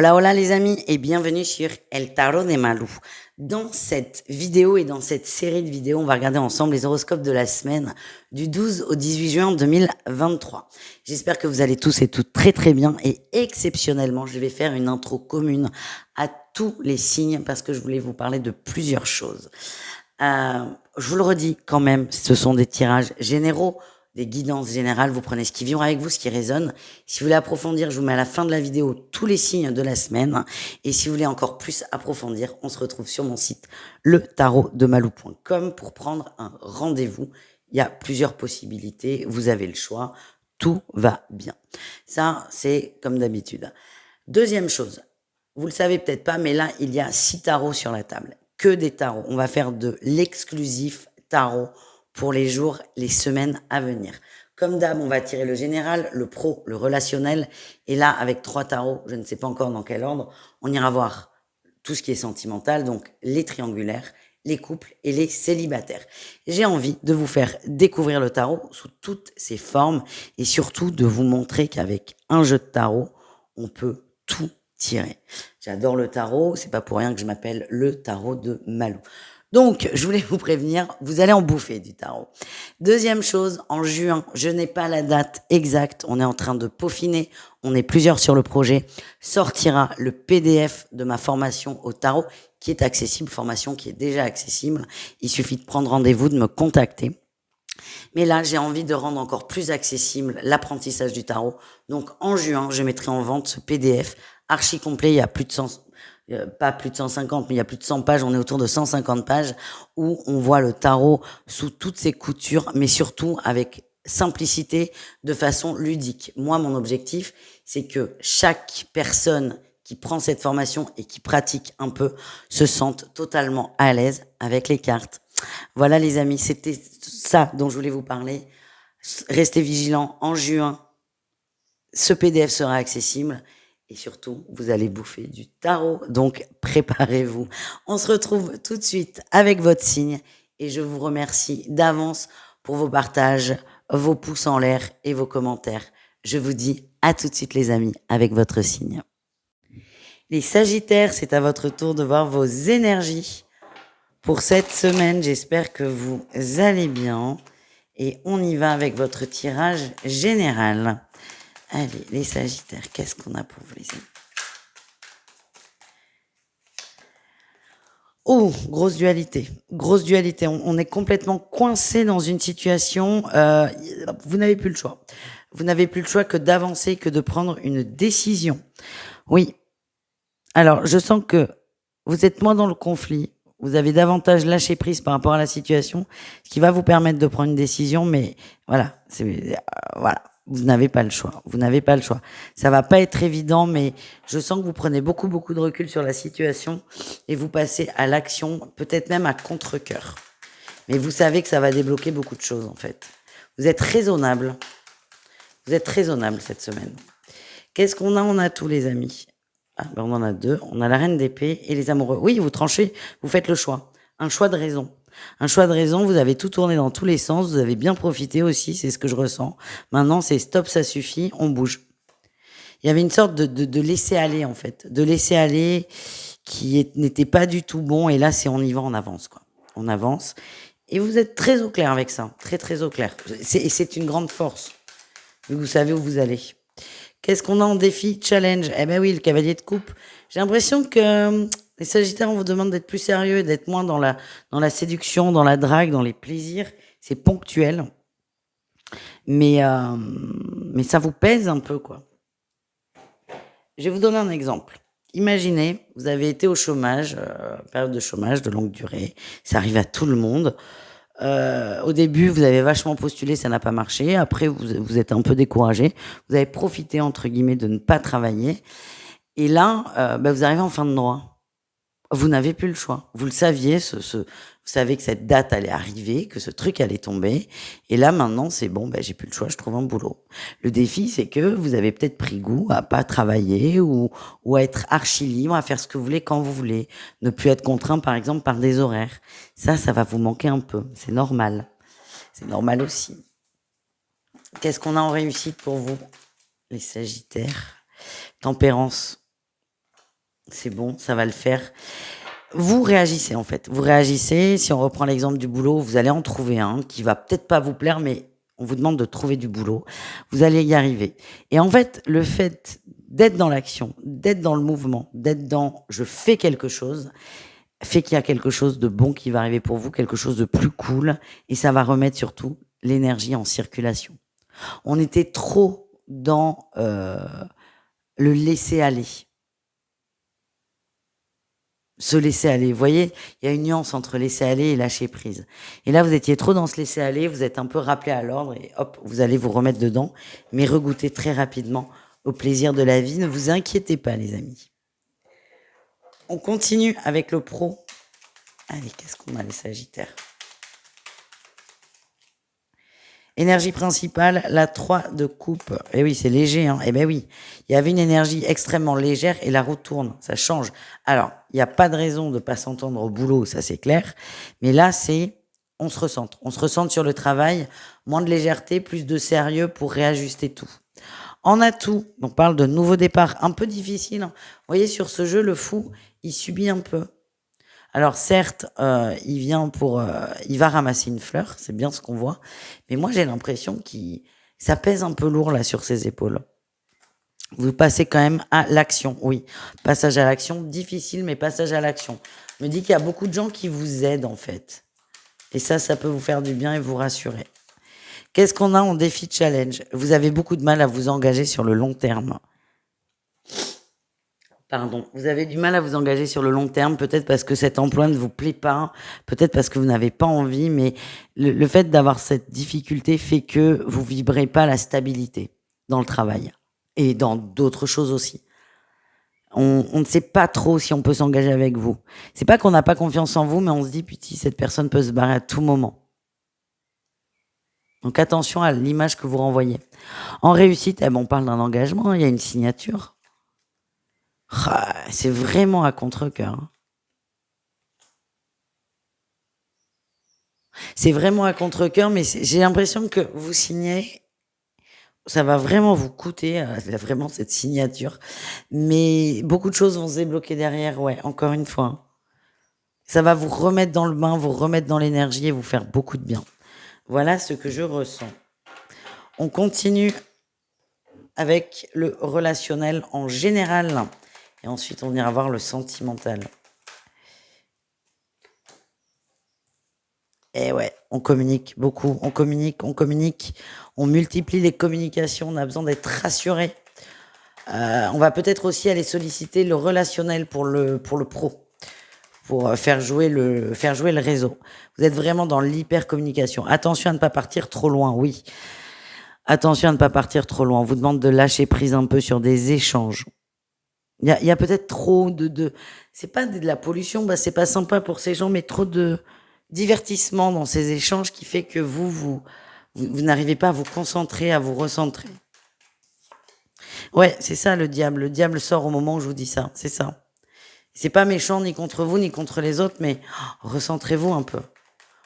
Hola, hola les amis et bienvenue sur El Tarot de Malou. Dans cette vidéo et dans cette série de vidéos, on va regarder ensemble les horoscopes de la semaine du 12 au 18 juin 2023. J'espère que vous allez tous et toutes très très bien et exceptionnellement, je vais faire une intro commune à tous les signes parce que je voulais vous parler de plusieurs choses. Je vous le redis quand même, ce sont des tirages généraux, des guidances générales, vous prenez ce qui vient avec vous, ce qui résonne. Si vous voulez approfondir, je vous mets à la fin de la vidéo tous les signes de la semaine. Et si vous voulez encore plus approfondir, on se retrouve sur mon site letarotdemalou.com pour prendre un rendez-vous. Il y a plusieurs possibilités, vous avez le choix, tout va bien. Ça, c'est comme d'habitude. Deuxième chose, vous le savez peut-être pas, mais là, il y a 6 tarots sur la table. Que des tarots. On va faire de l'exclusif tarot pour les jours, les semaines à venir. Comme d'hab, on va tirer le général, le pro, le relationnel. Et là, avec 3 tarots, je ne sais pas encore dans quel ordre, on ira voir tout ce qui est sentimental, donc les triangulaires, les couples et les célibataires. J'ai envie de vous faire découvrir le tarot sous toutes ses formes et surtout de vous montrer qu'avec un jeu de tarot, on peut tout tirer. J'adore le tarot, c'est pas pour rien que je m'appelle le tarot de Malou. Donc, je voulais vous prévenir, vous allez en bouffer du tarot. Deuxième chose, en juin, je n'ai pas la date exacte, on est en train de peaufiner, on est plusieurs sur le projet, sortira le PDF de ma formation au tarot qui est accessible, formation qui est déjà accessible. Il suffit de prendre rendez-vous, de me contacter. Mais là, j'ai envie de rendre encore plus accessible l'apprentissage du tarot. Donc, en juin, je mettrai en vente ce PDF archi complet. Il y a plus de 100, pas plus de 150, mais il y a plus de 100 pages. On est autour de 150 pages où on voit le tarot sous toutes ses coutures, mais surtout avec simplicité, de façon ludique. Moi, mon objectif, c'est que chaque personne qui prend cette formation et qui pratique un peu se sente totalement à l'aise avec les cartes. Voilà les amis, c'était ça dont je voulais vous parler. Restez vigilants, en juin, ce PDF sera accessible et surtout, vous allez bouffer du tarot, donc préparez-vous. On se retrouve tout de suite avec votre signe et je vous remercie d'avance pour vos partages, vos pouces en l'air et vos commentaires. Je vous dis à tout de suite les amis avec votre signe. Les Sagittaires, c'est à votre tour de voir vos énergies pour cette semaine. J'espère que vous allez bien. Et on y va avec votre tirage général. Allez, les Sagittaires, qu'est-ce qu'on a pour vous les amis? Oh, grosse dualité. Grosse dualité. On est complètement coincé dans une situation. Vous n'avez plus le choix. Vous n'avez plus le choix que d'avancer, que de prendre une décision. Oui. Alors, je sens que vous êtes moins dans le conflit. Vous avez davantage lâché prise par rapport à la situation, ce qui va vous permettre de prendre une décision. Mais voilà, voilà. Vous n'avez pas le choix. Vous n'avez pas le choix. Ça va pas être évident, mais je sens que vous prenez beaucoup de recul sur la situation et vous passez à l'action, peut-être même à contre-cœur. Mais vous savez que ça va débloquer beaucoup de choses, en fait. Vous êtes raisonnable. Vous êtes raisonnable cette semaine. Qu'est-ce qu'on a? On a tous les amis. Ah, ben on en a 2. On a la reine d'épée et les amoureux. Oui, vous tranchez, vous faites le choix. Un choix de raison. Un choix de raison, vous avez tout tourné dans tous les sens, vous avez bien profité aussi, c'est ce que je ressens. Maintenant, c'est stop, ça suffit, on bouge. Il y avait une sorte de laisser aller, en fait. De laisser aller n'était pas du tout bon. Et là, c'est on y va, on avance, quoi. On avance. Et vous êtes très au clair avec ça. Très, très au clair. Et c'est une grande force. Vous savez où vous allez. Qu'est-ce qu'on a en défi? Challenge. Eh ben oui, le cavalier de coupe. J'ai l'impression que les Sagittaires, on vous demande d'être plus sérieux, d'être moins dans la séduction, dans la drague, dans les plaisirs. C'est ponctuel. Mais ça vous pèse un peu, quoi. Je vais vous donner un exemple. Imaginez, vous avez été au chômage, période de chômage de longue durée. Ça arrive à tout le monde. Au début, vous avez vachement postulé, ça n'a pas marché. Après, vous êtes un peu découragé. Vous avez profité, entre guillemets, de ne pas travailler. Et là, vous arrivez en fin de droit. Vous n'avez plus le choix. Vous le saviez, vous savez que cette date allait arriver, que ce truc allait tomber. Et là, maintenant, c'est bon, j'ai plus le choix, je trouve un boulot. Le défi, c'est que vous avez peut-être pris goût à pas travailler ou à être archi libre, à faire ce que vous voulez quand vous voulez. Ne plus être contraint, par exemple, par des horaires. Ça va vous manquer un peu. C'est normal. C'est normal aussi. Qu'est-ce qu'on a en réussite pour vous, les Sagittaires? Tempérance. C'est bon, ça va le faire. Vous réagissez en fait. Vous réagissez. Si on reprend l'exemple du boulot, vous allez en trouver un qui va peut-être pas vous plaire, mais on vous demande de trouver du boulot. Vous allez y arriver. Et en fait, le fait d'être dans l'action, d'être dans le mouvement, d'être dans je fais quelque chose, fait qu'il y a quelque chose de bon qui va arriver pour vous, quelque chose de plus cool, et ça va remettre surtout l'énergie en circulation. On était trop dans le laisser aller. Se laisser aller. Vous voyez, il y a une nuance entre laisser aller et lâcher prise. Et là, vous étiez trop dans se laisser aller, vous êtes un peu rappelé à l'ordre et hop, vous allez vous remettre dedans, mais regoutez très rapidement au plaisir de la vie. Ne vous inquiétez pas, les amis. On continue avec le pro. Allez, qu'est-ce qu'on a, les Sagittaires? Énergie principale, la 3 de coupe. Eh oui, c'est léger, hein. Eh ben oui, il y avait une énergie extrêmement légère et la roue tourne, ça change. Alors, il n'y a pas de raison de pas s'entendre au boulot, ça c'est clair. Mais là, c'est, on se recentre. On se recentre sur le travail, moins de légèreté, plus de sérieux pour réajuster tout. En atout, on parle de nouveau départ, un peu difficile, hein. Vous voyez, sur ce jeu, le fou, il subit un peu. Alors certes, il va ramasser une fleur, c'est bien ce qu'on voit, mais moi j'ai l'impression qu'il, ça pèse un peu lourd là sur ses épaules. Vous passez quand même à l'action, oui. Passage à l'action, difficile, mais passage à l'action. Je me dis qu'il y a beaucoup de gens qui vous aident en fait. Et ça peut vous faire du bien et vous rassurer. Qu'est-ce qu'on a en défi challenge? Vous avez beaucoup de mal à vous engager sur le long terme. Pardon, vous avez du mal à vous engager sur le long terme, peut-être parce que cet emploi ne vous plaît pas, peut-être parce que vous n'avez pas envie, mais le fait d'avoir cette difficulté fait que vous vibrez pas la stabilité dans le travail et dans d'autres choses aussi. On ne sait pas trop si on peut s'engager avec vous. C'est pas qu'on n'a pas confiance en vous, mais on se dit, putain, cette personne peut se barrer à tout moment. Donc attention à l'image que vous renvoyez. En réussite, on parle d'un engagement, il y a une signature. C'est vraiment à contre-cœur. C'est vraiment à contre-cœur, mais j'ai l'impression que vous signez, ça va vraiment vous coûter, vraiment cette signature. Mais beaucoup de choses vont se débloquer derrière, ouais, encore une fois. Ça va vous remettre dans le bain, vous remettre dans l'énergie et vous faire beaucoup de bien. Voilà ce que je ressens. On continue avec le relationnel en général. Et ensuite, on ira voir le sentimental. Et ouais, on communique beaucoup, on communique, on multiplie les communications, on a besoin d'être rassuré. On va peut-être aussi aller solliciter le relationnel pour le pro, pour faire jouer le réseau. Vous êtes vraiment dans l'hyper-communication. Attention à ne pas partir trop loin, oui. Attention à ne pas partir trop loin. On vous demande de lâcher prise un peu sur des échanges. Il y a peut-être trop c'est pas de la pollution, bah c'est pas sympa pour ces gens, mais trop de divertissement dans ces échanges qui fait que vous n'arrivez pas à vous concentrer, à vous recentrer. Ouais, c'est ça le diable. Le diable sort au moment où je vous dis ça. C'est ça. C'est pas méchant ni contre vous ni contre les autres, mais recentrez-vous un peu.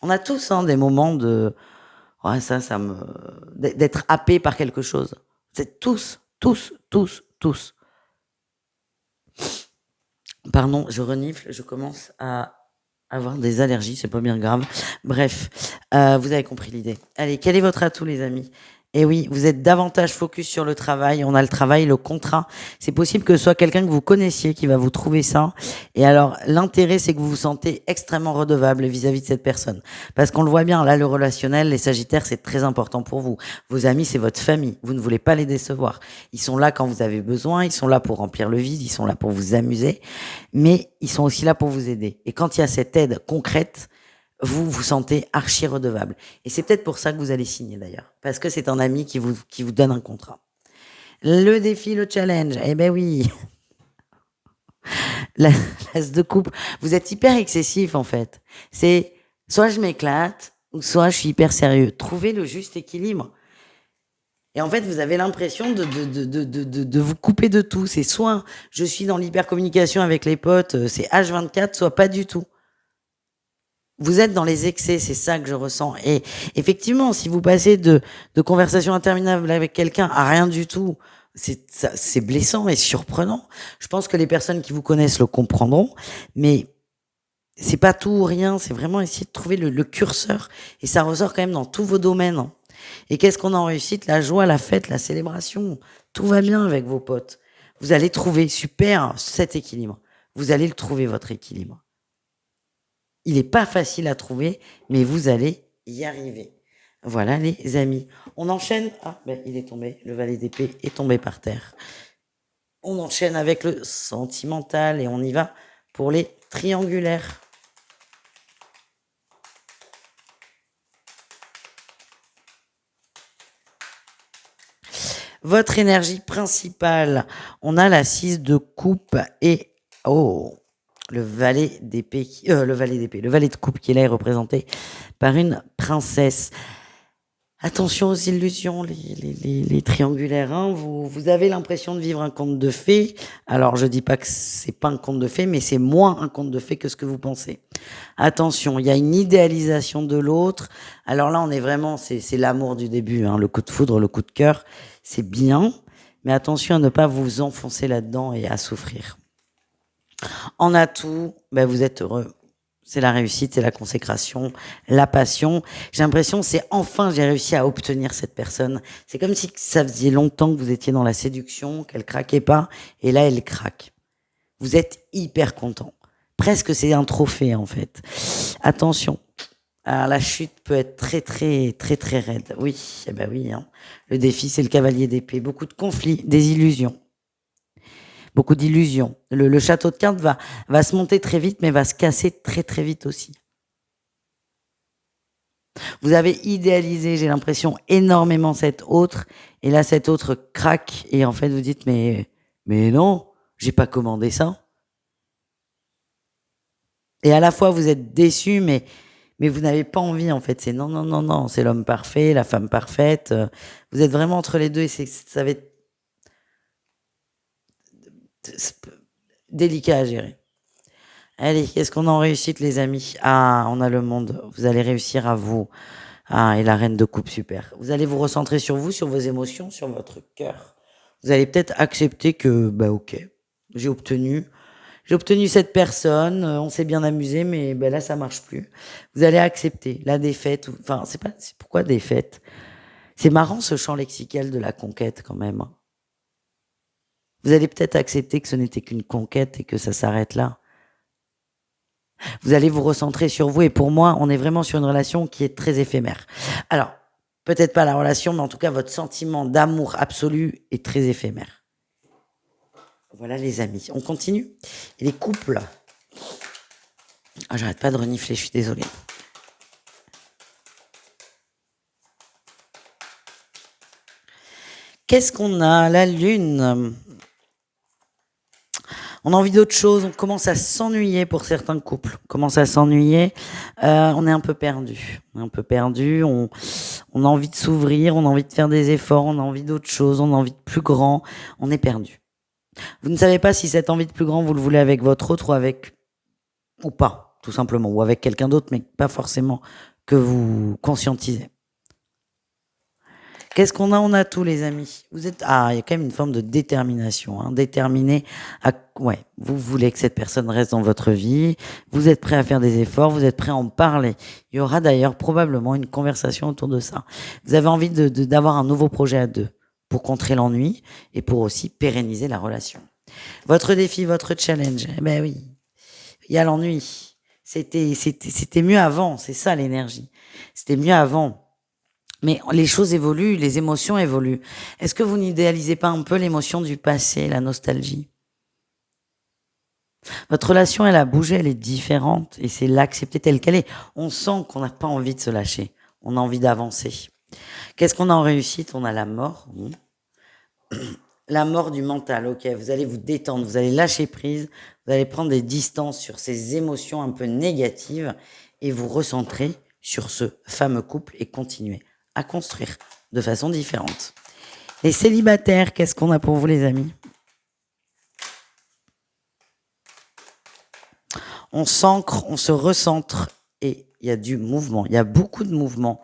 On a tous des moments de ouais, d'être happé par quelque chose. C'est tous. Pardon, je renifle, je commence à avoir des allergies, c'est pas bien grave. Bref, vous avez compris l'idée. Allez, quel est votre atout, les amis? Eh oui, vous êtes davantage focus sur le travail. On a le travail, le contrat. C'est possible que ce soit quelqu'un que vous connaissiez qui va vous trouver ça. Et alors, l'intérêt, c'est que vous vous sentez extrêmement redevable vis-à-vis de cette personne. Parce qu'on le voit bien, là, le relationnel, les Sagittaires, c'est très important pour vous. Vos amis, c'est votre famille. Vous ne voulez pas les décevoir. Ils sont là quand vous avez besoin. Ils sont là pour remplir le vide. Ils sont là pour vous amuser. Mais ils sont aussi là pour vous aider. Et quand il y a cette aide concrète, vous vous sentez archi redevable. Et c'est peut-être pour ça que vous allez signer d'ailleurs. Parce que c'est un ami qui vous donne un contrat. Le défi, le challenge. Eh ben oui. L'as de coupe. Vous êtes hyper excessif en fait. C'est soit je m'éclate, ou soit je suis hyper sérieux. Trouvez le juste équilibre. Et en fait, vous avez l'impression de vous couper de tout. C'est soit je suis dans l'hypercommunication avec les potes, c'est H24, soit pas du tout. Vous êtes dans les excès, c'est ça que je ressens. Et effectivement, si vous passez de conversations interminables avec quelqu'un à rien du tout, c'est blessant et surprenant. Je pense que les personnes qui vous connaissent le comprendront, mais c'est pas tout ou rien, c'est vraiment essayer de trouver le curseur et ça ressort quand même dans tous vos domaines, hein. Et qu'est-ce qu'on a en réussite? La joie, la fête, la célébration. Tout va bien avec vos potes. Vous allez trouver, super, cet équilibre. Vous allez le trouver, votre équilibre. Il n'est pas facile à trouver, mais vous allez y arriver. Voilà les amis. On enchaîne. Ah, ben, il est tombé. Le valet d'épée est tombé par terre. On enchaîne avec le sentimental et on y va pour les triangulaires. Votre énergie principale, on a la 6 de coupe et le valet d'épée, le valet de coupe qui est là est représenté par une princesse. Attention aux illusions, les triangulaires, hein. Vous avez l'impression de vivre un conte de fées. Alors, je dis pas que c'est pas un conte de fées, mais c'est moins un conte de fées que ce que vous pensez. Attention, il y a une idéalisation de l'autre. Alors là, on est vraiment, c'est l'amour du début, hein. Le coup de foudre, le coup de cœur, c'est bien. Mais attention à ne pas vous enfoncer là-dedans et à souffrir. En atout, ben vous êtes heureux. C'est la réussite, c'est la consécration, la passion. J'ai l'impression, c'est enfin, j'ai réussi à obtenir cette personne. C'est comme si ça faisait longtemps que vous étiez dans la séduction, qu'elle craquait pas, et là, elle craque. Vous êtes hyper content. Presque c'est un trophée, en fait. Attention. Alors, la chute peut être très, très, très, très raide. Oui, eh ben oui, hein. Le défi, c'est le cavalier d'épée. Beaucoup de conflits, des illusions. Beaucoup d'illusions. Le château de cartes va se monter très vite, mais va se casser très très vite aussi. Vous avez idéalisé, j'ai l'impression, énormément cette autre, et là cette autre craque, et en fait vous dites mais non, j'ai pas commandé ça. Et à la fois vous êtes déçu, mais vous n'avez pas envie en fait. C'est non non non non, c'est l'homme parfait, la femme parfaite. Vous êtes vraiment entre les deux, et ça va être délicat à gérer. Allez, qu'est-ce qu'on a en réussite, les amis? Ah, on a le monde. Vous allez réussir à vous. Ah, et la reine de coupe, super. Vous allez vous recentrer sur vous, sur vos émotions, sur votre cœur. Vous allez peut-être accepter que, bah, ok, j'ai obtenu. J'ai obtenu cette personne, on s'est bien amusé, mais ben là, ça marche plus. Vous allez accepter la défaite. Enfin, c'est pourquoi défaite? C'est marrant ce champ lexical de la conquête, quand même. Vous allez peut-être accepter que ce n'était qu'une conquête et que ça s'arrête là. Vous allez vous recentrer sur vous et pour moi, on est vraiment sur une relation qui est très éphémère. Alors, peut-être pas la relation, mais en tout cas, votre sentiment d'amour absolu est très éphémère. Voilà les amis. On continue. Et les couples. Ah, j'arrête pas de renifler, je suis désolée. Qu'est-ce qu'on a? La lune. On a envie d'autre chose, on commence à s'ennuyer pour certains couples. On commence à s'ennuyer, on est un peu perdu. On est un peu perdu, on a envie de s'ouvrir, on a envie de faire des efforts, on a envie d'autre chose, on a envie de plus grand, on est perdu. Vous ne savez pas si cette envie de plus grand, vous le voulez avec votre autre ou pas, tout simplement, ou avec quelqu'un d'autre, mais pas forcément que vous conscientisez. Qu'est-ce qu'on a? On a tout, les amis. Vous êtes, il y a quand même une forme de détermination, hein, déterminé à, ouais, vous voulez que cette personne reste dans votre vie, vous êtes prêt à faire des efforts, vous êtes prêt à en parler. Il y aura d'ailleurs probablement une conversation autour de ça. Vous avez envie d'avoir un nouveau projet à deux pour contrer l'ennui et pour aussi pérenniser la relation. Votre défi, votre challenge, eh ben oui, il y a l'ennui. C'était mieux avant, c'est ça l'énergie. C'était mieux avant. Mais les choses évoluent, les émotions évoluent. Est-ce que vous n'idéalisez pas un peu l'émotion du passé, la nostalgie? Votre relation, elle a bougé, elle est différente et c'est l'accepter telle qu'elle est. On sent qu'on n'a pas envie de se lâcher. On a envie d'avancer. Qu'est-ce qu'on a en réussite? On a la mort. La mort du mental, ok. Vous allez vous détendre, vous allez lâcher prise, vous allez prendre des distances sur ces émotions un peu négatives et vous recentrer sur ce fameux couple et continuer à construire de façon différente. Les célibataires, qu'est-ce qu'on a pour vous, les amis? On s'ancre, on se recentre et il y a du mouvement. Il y a beaucoup de mouvement.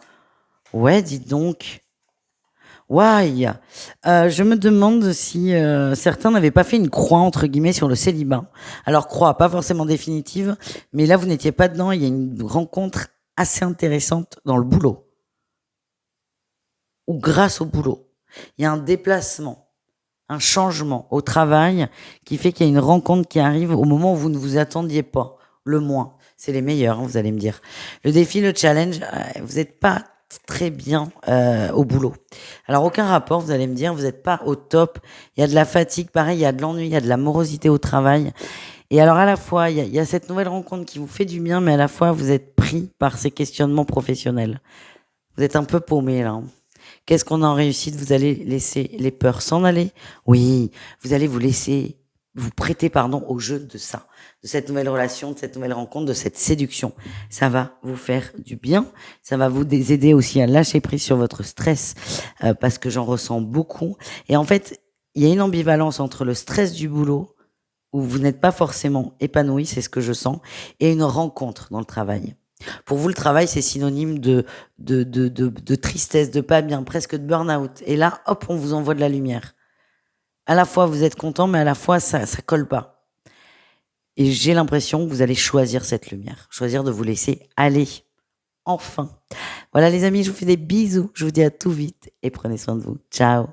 Ouais, dites donc. Why? Je me demande si, certains n'avaient pas fait une «croix» entre guillemets sur le célibat. Alors croix, pas forcément définitive, mais là vous n'étiez pas dedans, il y a une rencontre assez intéressante dans le boulot ou grâce au boulot. Il y a un déplacement, un changement au travail qui fait qu'il y a une rencontre qui arrive au moment où vous ne vous attendiez pas, le moins. C'est les meilleurs, hein, vous allez me dire. Le défi, le challenge, vous êtes pas très bien, au boulot. Alors aucun rapport, vous allez me dire, vous êtes pas au top. Il y a de la fatigue, pareil, il y a de l'ennui, il y a de la morosité au travail et alors à la fois, il y a cette nouvelle rencontre qui vous fait du bien, mais à la fois vous êtes pris par ces questionnements professionnels. Vous êtes un peu paumé là, hein. Qu'est-ce qu'on a en réussite? Vous allez laisser les peurs s'en aller? Oui, vous allez vous laisser vous prêter pardon au jeu de ça, de cette nouvelle relation, de cette nouvelle rencontre, de cette séduction. Ça va vous faire du bien, ça va vous aider aussi à lâcher prise sur votre stress, parce que j'en ressens beaucoup et en fait, il y a une ambivalence entre le stress du boulot où vous n'êtes pas forcément épanoui, c'est ce que je sens, et une rencontre dans le travail. Pour vous, le travail, c'est synonyme de tristesse, de pas bien, presque de burn-out. Et là, hop, on vous envoie de la lumière. À la fois, vous êtes content, mais à la fois, ça colle pas. Et j'ai l'impression que vous allez choisir cette lumière, choisir de vous laisser aller. Enfin. Voilà, les amis, je vous fais des bisous. Je vous dis à tout vite et prenez soin de vous. Ciao.